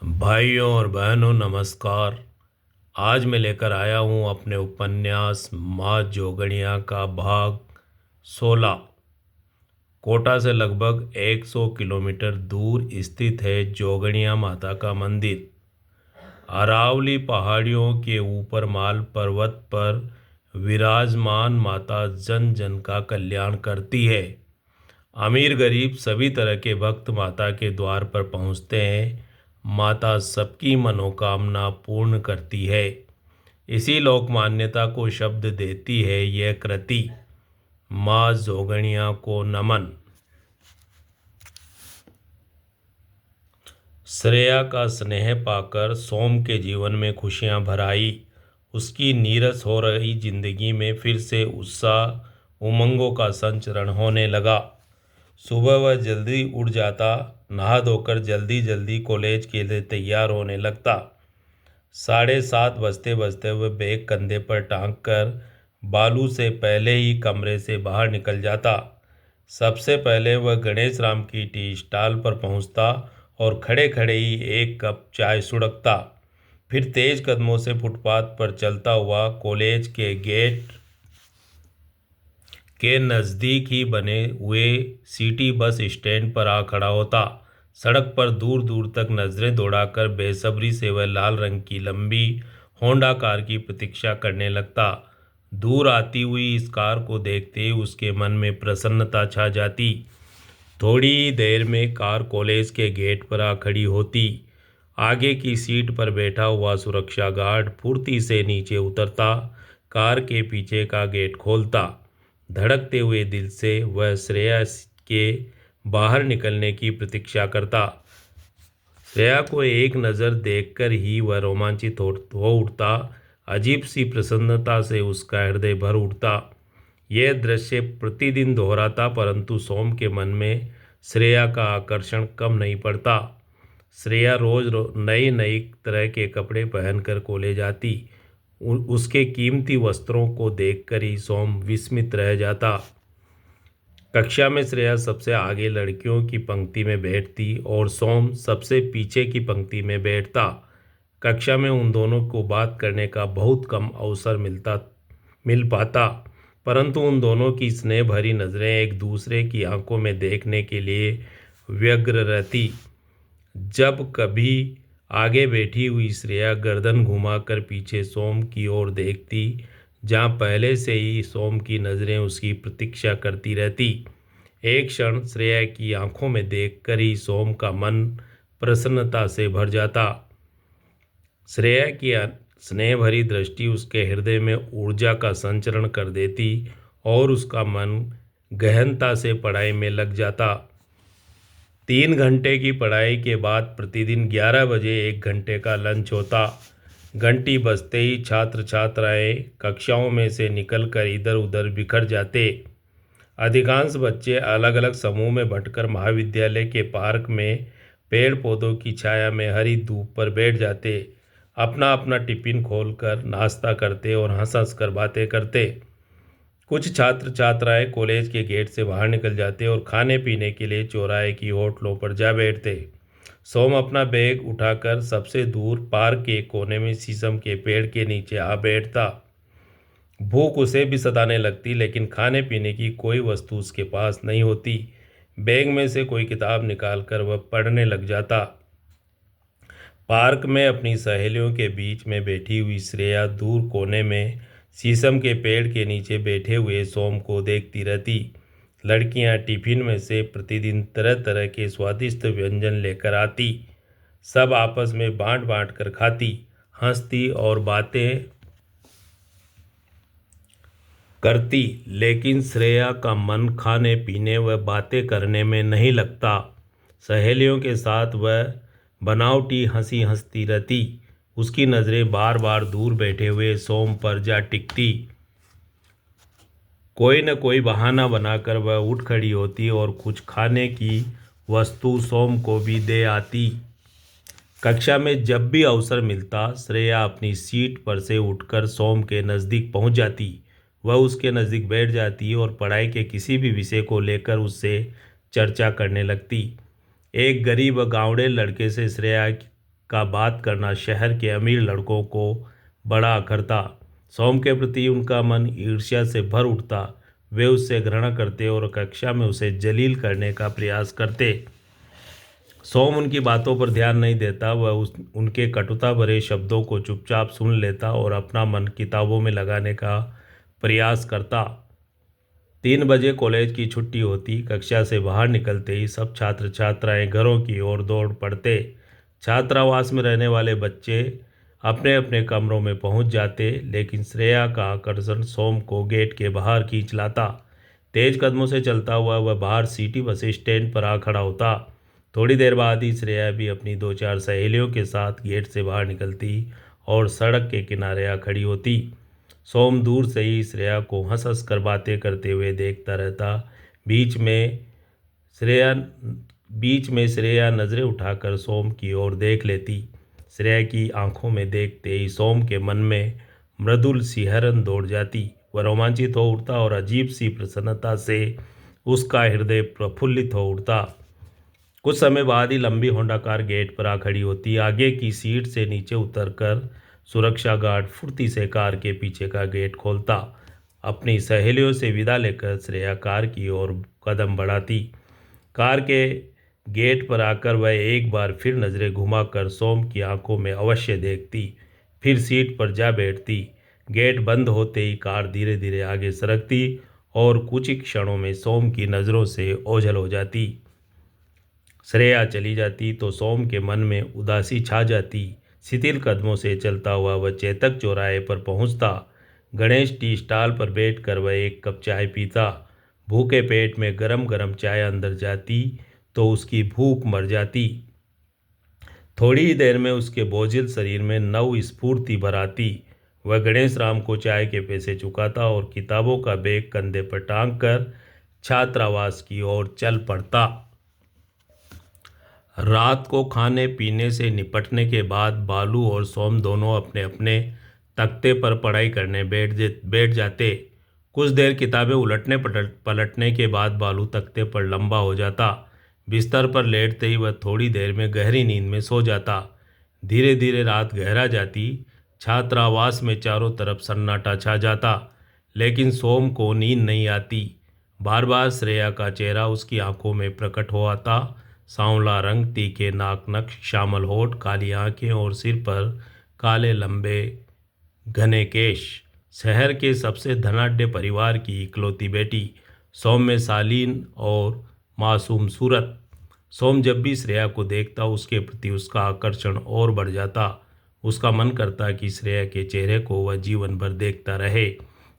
भाइयों और बहनों नमस्कार। आज मैं लेकर आया हूँ अपने उपन्यास माँ जोगणिया का भाग 16। कोटा से लगभग 100 किलोमीटर दूर स्थित है जोगणिया माता का मंदिर। अरावली पहाड़ियों के ऊपर माल पर्वत पर विराजमान माता जन जन का कल्याण करती है। अमीर गरीब सभी तरह के भक्त माता के द्वार पर पहुँचते हैं। माता सबकी मनोकामना पूर्ण करती है। इसी लोक मान्यता को शब्द देती है यह कृति। माँ जोगणिया को नमन। श्रेया का स्नेह पाकर सोम के जीवन में खुशियां भर आई। उसकी नीरस हो रही जिंदगी में फिर से उत्साह उमंगों का संचरण होने लगा। सुबह वह जल्दी उठ जाता, नहा धोकर जल्दी जल्दी कॉलेज के लिए तैयार होने लगता। 7:30 बजते बजते वह बैग कंधे पर टांग कर बालू से पहले ही कमरे से बाहर निकल जाता। सबसे पहले वह गणेश राम की टी स्टॉल पर पहुंचता और खड़े खड़े ही एक कप चाय सुड़कता। फिर तेज कदमों से फुटपाथ पर चलता हुआ कॉलेज के गेट के नज़दीक ही बने हुए सिटी बस स्टैंड पर आ खड़ा होता। सड़क पर दूर दूर तक नजरें दौड़ाकर बेसब्री से वह लाल रंग की लंबी होंडा कार की प्रतीक्षा करने लगता। दूर आती हुई इस कार को देखते ही उसके मन में प्रसन्नता छा जाती। थोड़ी ही देर में कार कॉलेज के गेट पर आ खड़ी होती। आगे की सीट पर बैठा हुआ सुरक्षा गार्ड फुर्ती से नीचे उतरता, कार के पीछे का गेट खोलता। धड़कते हुए दिल से वह श्रेया के बाहर निकलने की प्रतीक्षा करता। श्रेया को एक नज़र देखकर ही वह रोमांचित हो उठता। अजीब सी प्रसन्नता से उसका हृदय भर उठता। यह दृश्य प्रतिदिन दोहराता, परंतु सोम के मन में श्रेया का आकर्षण कम नहीं पड़ता। श्रेया रोज नई नई तरह के कपड़े पहनकर कॉलेज आती। उसके कीमती वस्त्रों को देखकर ही सोम विस्मित रह जाता। कक्षा में श्रेया सबसे आगे लड़कियों की पंक्ति में बैठती और सोम सबसे पीछे की पंक्ति में बैठता। कक्षा में उन दोनों को बात करने का बहुत कम अवसर मिल पाता, परंतु उन दोनों की स्नेह भरी नज़रें एक दूसरे की आंखों में देखने के लिए व्यग्र रहती। जब कभी आगे बैठी हुई श्रेया गर्दन घुमाकर पीछे सोम की ओर देखती, जहाँ पहले से ही सोम की नज़रें उसकी प्रतीक्षा करती रहती, एक क्षण श्रेया की आंखों में देखकर ही सोम का मन प्रसन्नता से भर जाता। श्रेया की स्नेह भरी दृष्टि उसके हृदय में ऊर्जा का संचरण कर देती और उसका मन गहनता से पढ़ाई में लग जाता। 3 घंटे की पढ़ाई के बाद प्रतिदिन 11 बजे 1 घंटे का लंच होता। घंटी बजते ही छात्र छात्राएं कक्षाओं में से निकलकर इधर उधर बिखर जाते। अधिकांश बच्चे अलग अलग समूह में बंटकर महाविद्यालय के पार्क में पेड़ पौधों की छाया में हरी धूप पर बैठ जाते। अपना अपना टिफिन खोलकर नाश्ता करते और हंस हंस कर बातें करते। कुछ छात्र छात्राएं कॉलेज के गेट से बाहर निकल जाते और खाने पीने के लिए चौराहे की होटलों पर जा बैठते। सोम अपना बैग उठाकर सबसे दूर पार्क के कोने में शीशम के पेड़ के नीचे आ बैठता। भूख उसे भी सताने लगती, लेकिन खाने पीने की कोई वस्तु उसके पास नहीं होती। बैग में से कोई किताब निकालकर वह पढ़ने लग जाता। पार्क में अपनी सहेलियों के बीच में बैठी हुई श्रेया दूर कोने में शीशम के पेड़ के नीचे बैठे हुए सोम को देखती रहती। लड़कियां टिफिन में से प्रतिदिन तरह तरह के स्वादिष्ट व्यंजन लेकर आती। सब आपस में बांट बांट कर खाती, हंसती और बातें करती, लेकिन श्रेया का मन खाने पीने व बातें करने में नहीं लगता। सहेलियों के साथ वह बनावटी हंसी हंसती रहती। उसकी नज़रें बार बार दूर बैठे हुए सोम पर जा टिकती। कोई न कोई बहाना बनाकर वह उठ खड़ी होती और कुछ खाने की वस्तु सोम को भी दे आती। कक्षा में जब भी अवसर मिलता, श्रेया अपनी सीट पर से उठकर सोम के नज़दीक पहुंच जाती। वह उसके नज़दीक बैठ जाती और पढ़ाई के किसी भी विषय को लेकर उससे चर्चा करने लगती। एक गरीब गांवड़े लड़के से श्रेया का बात करना शहर के अमीर लड़कों को बड़ा अखरता। सोम के प्रति उनका मन ईर्ष्या से भर उठता। वे उससे घृणा करते और कक्षा में उसे जलील करने का प्रयास करते। सोम उनकी बातों पर ध्यान नहीं देता। वह उनके कटुता भरे शब्दों को चुपचाप सुन लेता और अपना मन किताबों में लगाने का प्रयास करता। 3 बजे कॉलेज की छुट्टी होती। कक्षा से बाहर निकलते ही सब छात्र छात्राएं घरों की ओर दौड़ पड़ते। छात्रावास में रहने वाले बच्चे अपने अपने कमरों में पहुंच जाते, लेकिन श्रेया का आकर्षण सोम को गेट के बाहर खींच लाता। तेज कदमों से चलता हुआ वह बाहर सिटी बस स्टैंड पर आ खड़ा होता। थोड़ी देर बाद ही श्रेया भी अपनी 2-4 सहेलियों के साथ गेट से बाहर निकलती और सड़क के किनारे आ खड़ी होती। सोम दूर से ही श्रेया को हंस हंस कर बातें करते हुए देखता रहता। बीच में श्रेया श्रेया नज़रें उठाकर सोम की ओर देख लेती। श्रेया की आंखों में देखते ही सोम के मन में मृदुल सिहरन दौड़ जाती। वह रोमांचित हो उठता और अजीब सी प्रसन्नता से उसका हृदय प्रफुल्लित हो उठता। कुछ समय बाद ही लंबी होंडा कार गेट पर आ खड़ी होती। आगे की सीट से नीचे उतरकर सुरक्षा गार्ड फुर्ती से कार के पीछे का गेट खोलता। अपनी सहेलियों से विदा लेकर श्रेया कार की ओर कदम बढ़ाती। कार के गेट पर आकर वह एक बार फिर नज़रें घुमाकर सोम की आंखों में अवश्य देखती, फिर सीट पर जा बैठती। गेट बंद होते ही कार धीरे धीरे आगे सरकती और कुछ ही क्षणों में सोम की नज़रों से ओझल हो जाती। श्रेया चली जाती तो सोम के मन में उदासी छा जाती। शिथिल कदमों से चलता हुआ वह चेतक चौराहे पर पहुंचता। गणेश टी स्टॉल पर बैठकर वह एक कप चाय पीता। भूखे पेट में गरम गरम चाय अंदर जाती तो उसकी भूख मर जाती। थोड़ी ही देर में उसके बोझिल शरीर में नव स्फूर्ति भर आती। वह गणेश राम को चाय के पैसे चुकाता और किताबों का बैग कंधे पर टांग कर छात्रावास की ओर चल पड़ता। रात को खाने पीने से निपटने के बाद बालू और सोम दोनों अपने अपने तख्ते पर पढ़ाई करने बैठ जाते। कुछ देर किताबें उलटने पलटने के बाद बालू तख्ते पर लंबा हो जाता। बिस्तर पर लेटते ही वह थोड़ी देर में गहरी नींद में सो जाता। धीरे धीरे रात गहरा जाती। छात्रावास में चारों तरफ सन्नाटा छा जाता, लेकिन सोम को नींद नहीं आती। बार बार श्रेया का चेहरा उसकी आंखों में प्रकट हो आता। सांवला रंग, तीखे नाक नक्श, श्यामल होठ, काली आंखें और सिर पर काले लंबे घने केश। शहर के सबसे धनाढ्य परिवार की इकलौती बेटी, सौम्य शालीन और मासूम सूरत। सोम जब भी श्रेया को देखता उसके प्रति उसका आकर्षण और बढ़ जाता। उसका मन करता कि श्रेया के चेहरे को वह जीवन भर देखता रहे,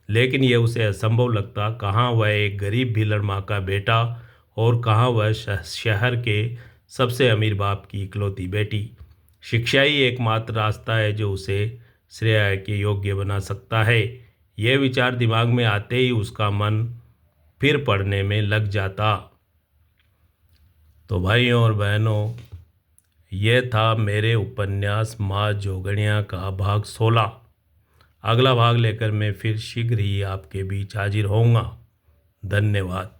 लेकिन यह उसे असंभव लगता। कहाँ वह एक गरीब भीलड़ माँ का बेटा और कहाँ वह शहर के सबसे अमीर बाप की इकलौती बेटी। शिक्षा ही एकमात्र रास्ता है जो उसे श्रेया के योग्य बना सकता है। यह विचार दिमाग में आते ही उसका मन फिर पढ़ने में लग जाता। तो भाइयों और बहनों, यह था मेरे उपन्यास माँ जोगणिया का भाग 16। अगला भाग लेकर मैं फिर शीघ्र ही आपके बीच हाजिर होऊंगा। धन्यवाद।